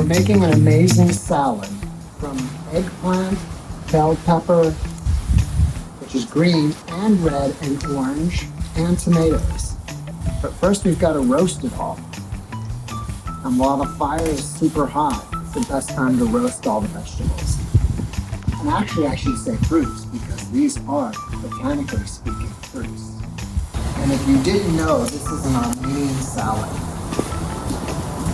making an amazing salad from eggplant, bell pepper, which is green and red and orange, and tomatoes. But first we've got to roast it all. And while the fire is super hot, it's the best time to roast all the vegetables. And actually I should say fruits, because these are, botanically speaking, fruits. And if you didn't know, this is an Armenian salad.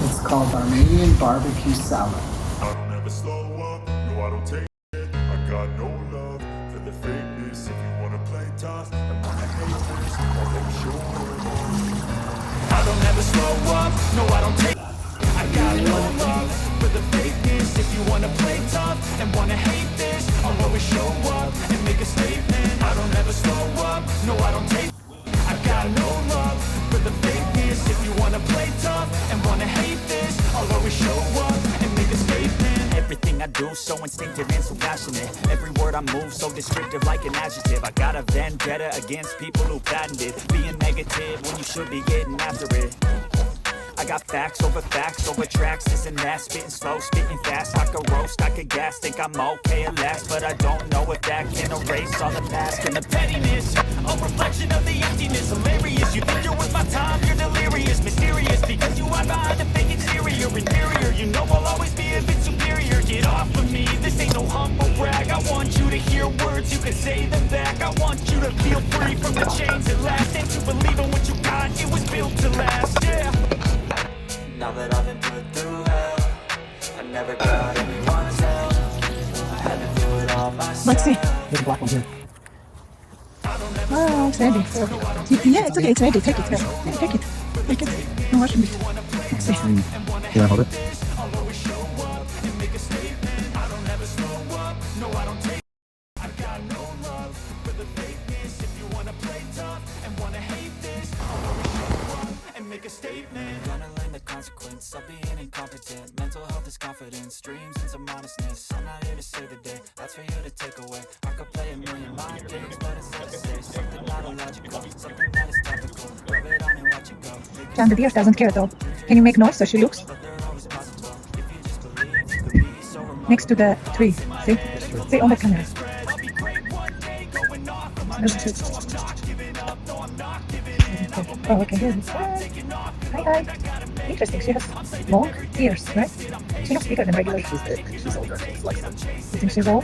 It's called Armenian barbecue salad. I don't ever slow up, no I don't take it. I got no love for the fakeness. If you wanna play tough and wanna hate this, I'll make sure. I don't ever slow up, no I don't take it. I got no love for the fakeness. If you wanna play tough and wanna hate this, I'll always show up and make a statement. I don't ever slow up, no I don't take it. I got no love for the fakeness. If you wanna play tough and wanna hate this, I'll always show up and make a statement. Everything I do so instinctive and so passionate. Every word I move so descriptive like an adjective. I got a vendetta against people who patented being negative when you should be getting after it. I got facts over tracks, this and that, spitting slow, spitting fast. I could roast, I could gas, think I'm okay at last, but I don't know if that can erase all the past and the pettiness. A reflection of the emptiness, hilarious. You think you're worth my time, you're delirious, mysterious, because you hide behind the fake exterior, inferior. You know I'll always be a bit superior. Get off of me, this ain't no humble brag. I want you to hear words, you can say them back. I want you to feel free from the chains at last, and to believe in what you got, it was built to last, yeah. Now that I've been put through hell, I never got anyone's help. I had to do it all myself. Let's see. There's a black one here. Oh, it's ready. Yeah, it's okay. It's ready. Take it. Yeah, take it. Take it. No washing it. Let's see. Can I hold it? Consequence of being incompetent. Mental health is confidence, dreams and some honestness. I'm not here to save the day, that's for you to take away. I could play a million mind games, but instead to say something not illogical, something that is topical. Rub it on and watch it go. John, the deer doesn't care at all. Can you make noise so she looks? Next to the tree. See? See on the camera. Oh, okay. Hi. Interesting. She has long ears, right? She looks bigger than regular. She's big. She's older. She's like You think she's old?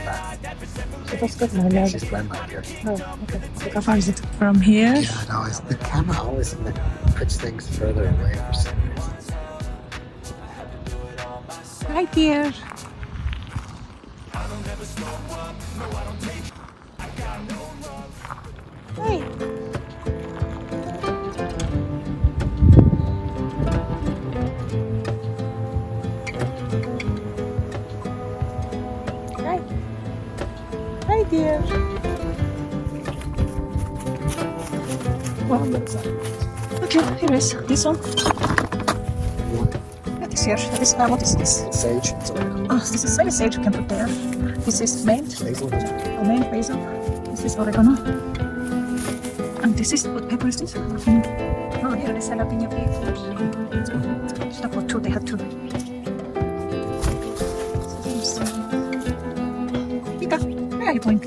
She looks good now, yeah. she's grandma here. Oh, okay. Look how far is it from here? Yeah, no, it's the camera always puts things further away for some reason. Hi, dear. Hey. Hi, dear. Well, okay, here is this one. What is here? What is this? Sage. It's oregano. Oh, this is maybe sage you can put there. This is mint. Basil. Mint, basil. This is oregano. And this is what pepper is this? Oh, here is jalapeno peppers. Stop for two. They have two. Mika, where are you going?